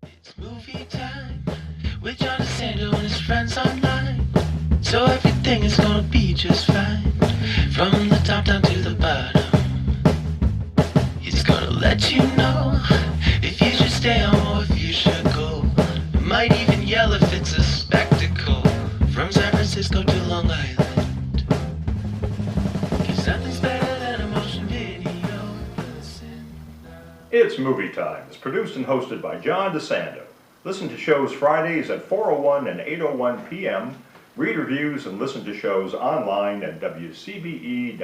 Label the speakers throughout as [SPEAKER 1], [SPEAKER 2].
[SPEAKER 1] It's movie time with John DeSando and his friends online. So everything is gonna be just fine. From the top down to the bottom. He's gonna let you know if you should stay home or if you should go. Might even yell if it's a spectacle. From San Francisco to Long Island. 'Cause nothing's better than a motion video. Listen.
[SPEAKER 2] It's Movie Time. It's produced and hosted by John DeSando. Listen to shows Fridays at 4:01 and 8:01 p.m. Read reviews and listen to shows online at WCBE.org.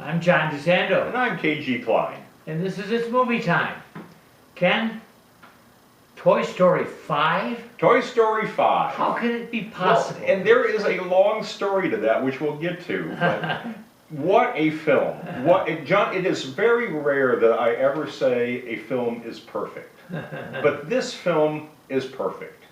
[SPEAKER 3] I'm John DeSando,
[SPEAKER 2] And I'm K G Kline.
[SPEAKER 3] and this is It's Movie Time. Ken, Toy Story 5?
[SPEAKER 2] Toy Story 5.
[SPEAKER 3] How can it be possible?
[SPEAKER 2] Well, and there is a long story to that, which we'll get to. But what a film. John, it is very rare that I ever say a film is perfect. But this film is perfect.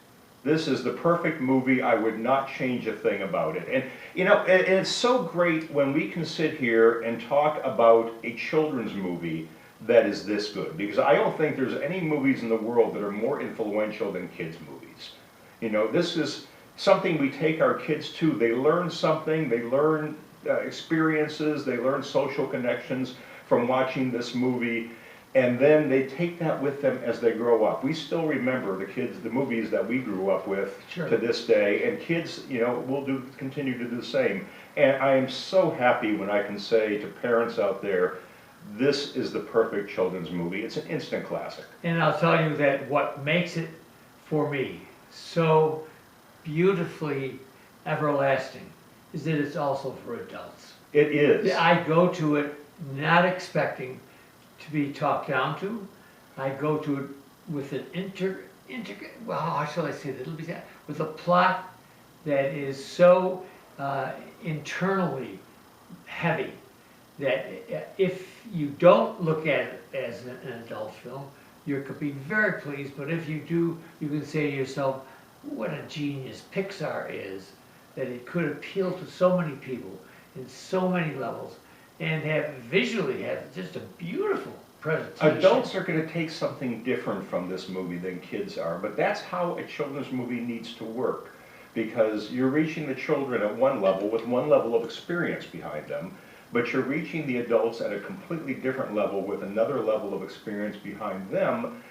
[SPEAKER 2] This is the perfect movie. I would not change a thing about it. And you know, and it's so great when we can sit here and talk about a children's movie that is this good, because I don't think there's any movies in the world that are more influential than kids' movies. You know, this is something we take our kids to. They learn something, they learn experiences, they learn social connections from watching this movie, and then they take that with them as they grow up. We still remember the movies that we grew up with
[SPEAKER 3] Sure.
[SPEAKER 2] to this day, and kids, you know, will continue to do the same. And I am so happy when I can say to parents out there, this is the perfect children's movie. It's an instant classic.
[SPEAKER 3] And I'll tell you that what makes it, for me, so beautifully everlasting is that it's also for adults.
[SPEAKER 2] It is.
[SPEAKER 3] I go to it not expecting to be talked down to. I go to it with an well, how shall I say that? With a plot that is so internally heavy that if you don't look at it as an adult film, you could be very pleased, but if you do, you can say to yourself, what a genius Pixar is, that it could appeal to so many people in so many levels, and visually have just a beautiful presentation.
[SPEAKER 2] Adults are going to take something different from this movie than kids are, but that's how a children's movie needs to work, because you're reaching the children at one level with one level of experience behind them, but you're reaching the adults at a completely different level with another level of experience behind them,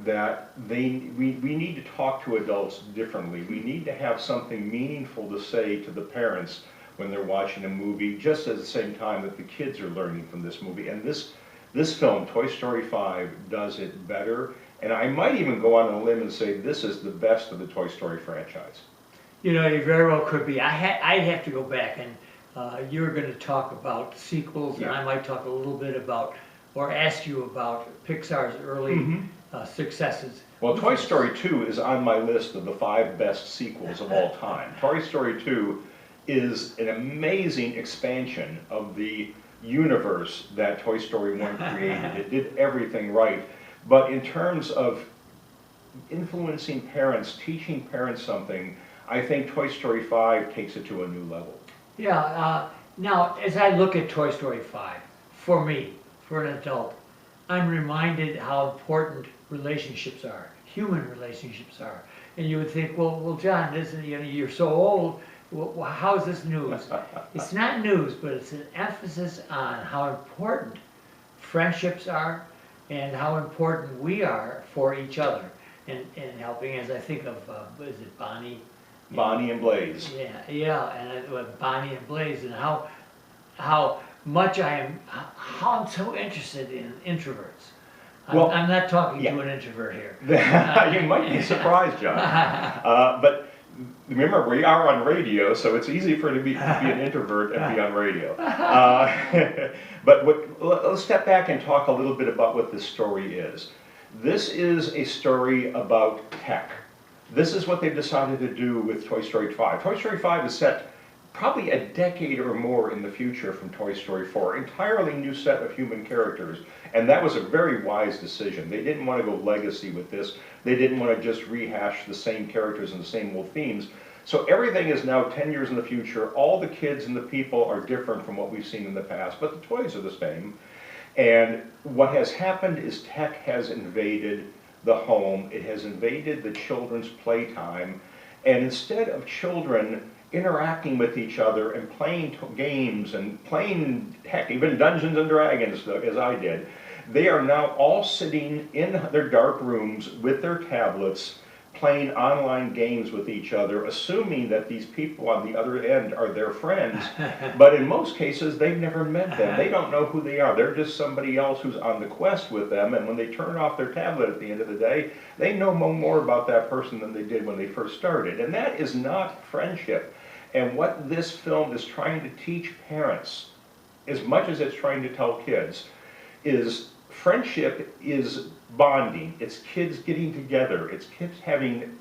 [SPEAKER 2] that we need to talk to adults differently. We need to have something meaningful to say to the parents when they're watching a movie, just at the same time that the kids are learning from this movie. And this film, Toy Story 5, does it better. And I might even go on a limb and say this is the best of the Toy Story franchise.
[SPEAKER 3] You know, it very well could be. I'd have to go back, and you're going to talk about sequels, and I might talk a little bit about, or ask you about Pixar's early successes.
[SPEAKER 2] Well, Toy Story 2 is on my list of the 5 best sequels of all time. Toy Story 2 is an amazing expansion of the universe that Toy Story 1 created. It did everything right. But in terms of influencing parents, teaching parents something, I think Toy Story 5 takes it to a new level.
[SPEAKER 3] Yeah, now as I look at Toy Story 5, for me, for an adult, I'm reminded how important relationships are, human relationships are. And you would think, well, John, you're so old, well, how is this news? It's not news, but it's an emphasis on how important friendships are and how important we are for each other. And helping, as I think of, is it Bonnie?
[SPEAKER 2] Bonnie and Blaze.
[SPEAKER 3] Yeah, and Bonnie and Blaze, and how much I'm so interested in introverts.
[SPEAKER 2] Well,
[SPEAKER 3] I'm not talking to an introvert here.
[SPEAKER 2] You might be surprised, John. But remember, we are on radio, so it's easy for it to be an introvert and be on radio. But let's step back and talk a little bit about what this story is. This is a story about tech. This is what they've decided to do with Toy Story 5. Toy Story 5 is set probably a decade or more in the future from Toy Story 4. Entirely new set of human characters. And that was a very wise decision. They didn't want to go legacy with this. They didn't want to just rehash the same characters and the same old themes. So everything is now 10 years in the future. All the kids and the people are different from what we've seen in the past, but the toys are the same. And what has happened is tech has invaded the home, it has invaded the children's playtime, and instead of children interacting with each other and playing games and playing, heck, even Dungeons and Dragons, as I did, they are now all sitting in their dark rooms with their tablets, playing online games with each other, assuming that these people on the other end are their friends. But in most cases, they've never met them. They don't know who they are. They're just somebody else who's on the quest with them. And when they turn off their tablet at the end of the day, they know more about that person than they did when they first started. And that is not friendship. And what this film is trying to teach parents, as much as it's trying to tell kids, is friendship is bonding. It's kids getting together. It's kids having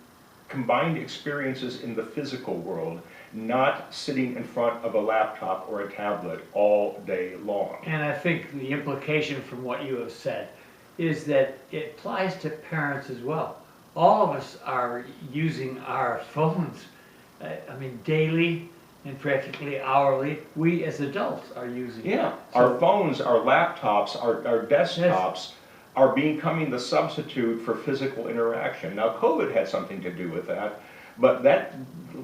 [SPEAKER 2] combined experiences in the physical world, not sitting in front of a laptop or a tablet all day long.
[SPEAKER 3] And I think the implication from what you have said is that it applies to parents as well. All of us are using our phones, daily and practically hourly. We as adults are using it.
[SPEAKER 2] Yeah, our phones, our laptops, our desktops are becoming the substitute for physical interaction. Now, COVID had something to do with that, but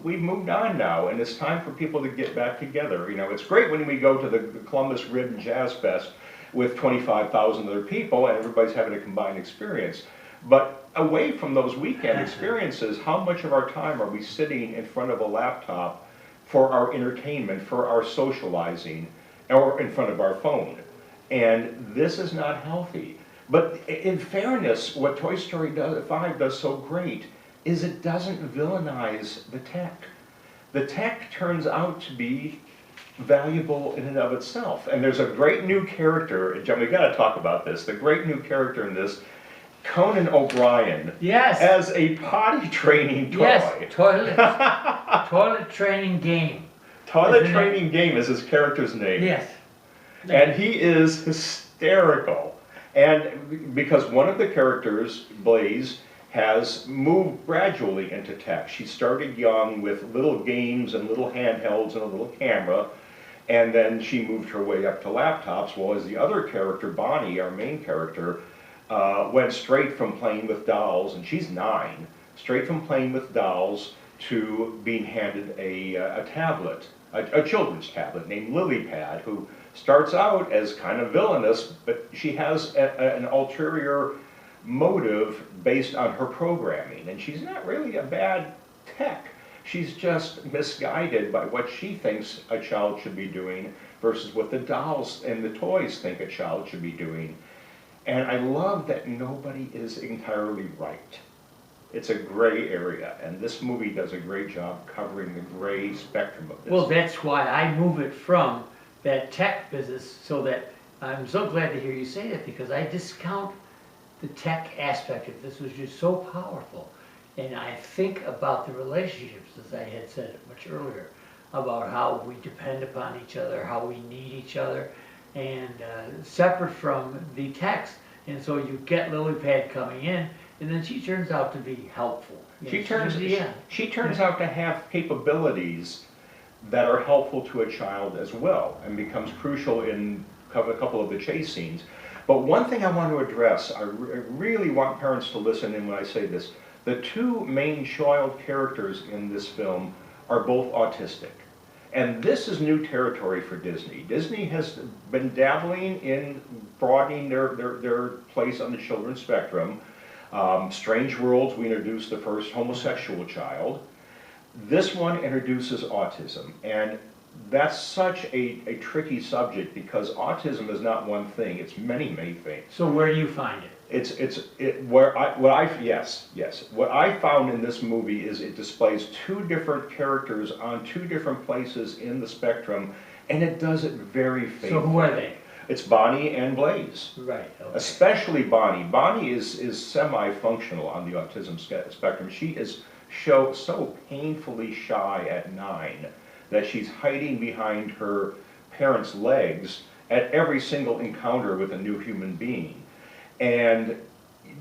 [SPEAKER 2] we've moved on now, and it's time for people to get back together. You know, it's great when we go to the Columbus Rib and Jazz Fest with 25,000 other people and everybody's having a combined experience. But away from those weekend experiences, how much of our time are we sitting in front of a laptop for our entertainment, for our socializing, or in front of our phone? And this is not healthy. But in fairness, what Toy Story 5 does so great is it doesn't villainize the tech. The tech turns out to be valuable in and of itself. And there's a great new character, John, we gotta talk about this, the great new character in this, Conan O'Brien,
[SPEAKER 3] Yes.
[SPEAKER 2] as a potty training toy.
[SPEAKER 3] Yes, toilet training game.
[SPEAKER 2] Toilet training game is his character's name.
[SPEAKER 3] Yes.
[SPEAKER 2] And he is hysterical. And because one of the characters, Blaze, has moved gradually into tech. She started young with little games and little handhelds and a little camera, and then she moved her way up to laptops, while as the other character, Bonnie, our main character, went straight from playing with dolls, and she's 9, straight from playing with dolls to being handed a tablet, a children's tablet named Lilypad, who starts out as kind of villainous, but she has an ulterior motive based on her programming, and she's not really a bad tech. She's just misguided by what she thinks a child should be doing versus what the dolls and the toys think a child should be doing. And I love that nobody is entirely right. It's a gray area, and this movie does a great job covering the gray spectrum of this.
[SPEAKER 3] Well, that's why I move it from that tech business, so that I'm so glad to hear you say that, because I discount the tech aspect of this, which is so powerful. And I think about the relationships, as I had said much earlier, about how we depend upon each other, how we need each other, and separate from the text. And so you get Lilypad coming in, and then she turns out to be helpful.
[SPEAKER 2] She turns out to have capabilities that are helpful to a child as well, and becomes crucial in a couple of the chase scenes. But one thing I want to address, I really want parents to listen in when I say this. The 2 main child characters in this film are both autistic. And this is new territory for Disney. Disney has been dabbling in broadening their place on the children's spectrum. Strange Worlds, we introduced the first homosexual child. This one introduces autism, and that's such a tricky subject, because autism is not one thing, it's many, many things.
[SPEAKER 3] So where do you find it?
[SPEAKER 2] What I found in this movie is it displays 2 different characters on 2 different places in the spectrum, and it does it very faithfully.
[SPEAKER 3] So who are they?
[SPEAKER 2] It's Bonnie and Blaze.
[SPEAKER 3] Right. Okay.
[SPEAKER 2] Especially Bonnie. Bonnie is semi-functional on the autism spectrum. She is so painfully shy at 9 that she's hiding behind her parents' legs at every single encounter with a new human being. And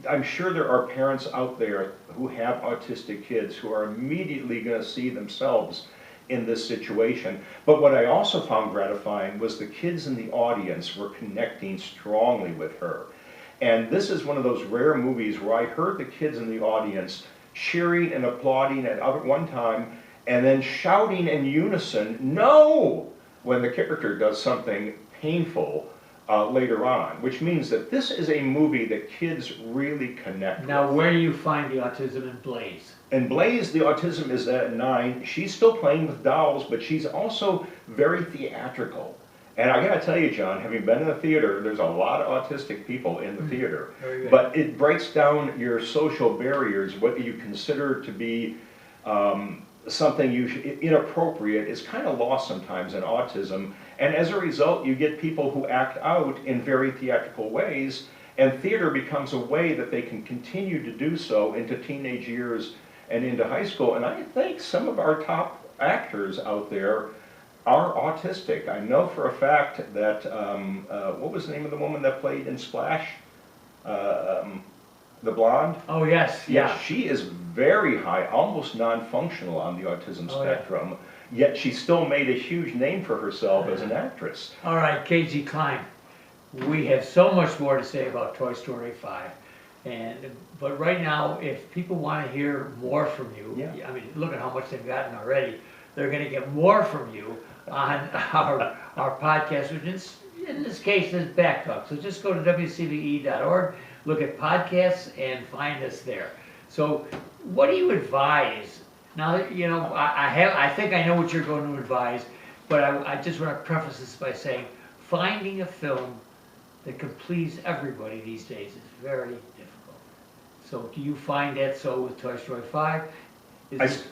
[SPEAKER 2] I'm sure there are parents out there who have autistic kids who are immediately going to see themselves in this situation. But what I also found gratifying was the kids in the audience were connecting strongly with her. And this is one of those rare movies where I heard the kids in the audience cheering and applauding at one time, and then shouting in unison, "No!" when the character does something painful later on, which means that this is a movie that kids really connect
[SPEAKER 3] Now,
[SPEAKER 2] with.
[SPEAKER 3] where do you find the autism in Blaze?
[SPEAKER 2] In Blaze, the autism is at 9. She's still playing with dolls, but she's also very theatrical. And I gotta tell you, John, having been in the theater, there's a lot of autistic people in the theater.
[SPEAKER 3] Very good.
[SPEAKER 2] But it breaks down your social barriers, what you consider to be something inappropriate is kind of lost sometimes in autism. And as a result, you get people who act out in very theatrical ways, and theater becomes a way that they can continue to do so into teenage years and into high school. And I think some of our top actors out there are autistic. I know for a fact that, what was the name of the woman that played in Splash? The blonde?
[SPEAKER 3] Oh, yes, yeah.
[SPEAKER 2] Yes, she is very high, almost non-functional on the autism
[SPEAKER 3] Oh, yeah.
[SPEAKER 2] spectrum, yet she still made a huge name for herself as an actress.
[SPEAKER 3] All right, K G Kline, we have so much more to say about Toy Story 5. But right now, if people want to hear more from you,
[SPEAKER 2] Yeah.
[SPEAKER 3] I mean, look at how much they've gotten already. They're going to get more from you on our podcast, which is, in this case, is Back Talk. So just go to WCBE.org, look at podcasts, and find us there. So what do you advise? Now, you know, I think I know what you're going to advise, but I just want to preface this by saying finding a film that can please everybody these days is very difficult. So do you find that so with Toy Story 5?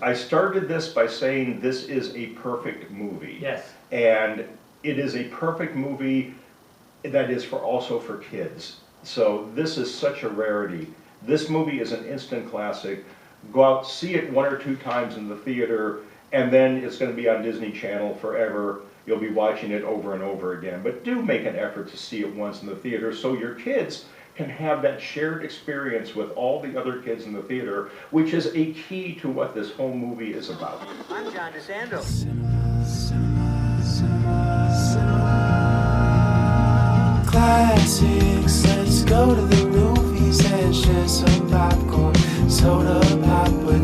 [SPEAKER 2] I started this by saying this is a perfect movie.
[SPEAKER 3] Yes.
[SPEAKER 2] And it is a perfect movie that is also for kids. So this is such a rarity. This movie is an instant classic. Go out, see it 1 or 2 times in the theater, and then it's going to be on Disney Channel forever. You'll be watching it over and over again. But do make an effort to see it once in the theater so your kids can have that shared experience with all the other kids in the theater, which is a key to what this whole movie is about.
[SPEAKER 4] I'm John DeSando.
[SPEAKER 1] Classics, let's go to the movies and share some popcorn, soda pop with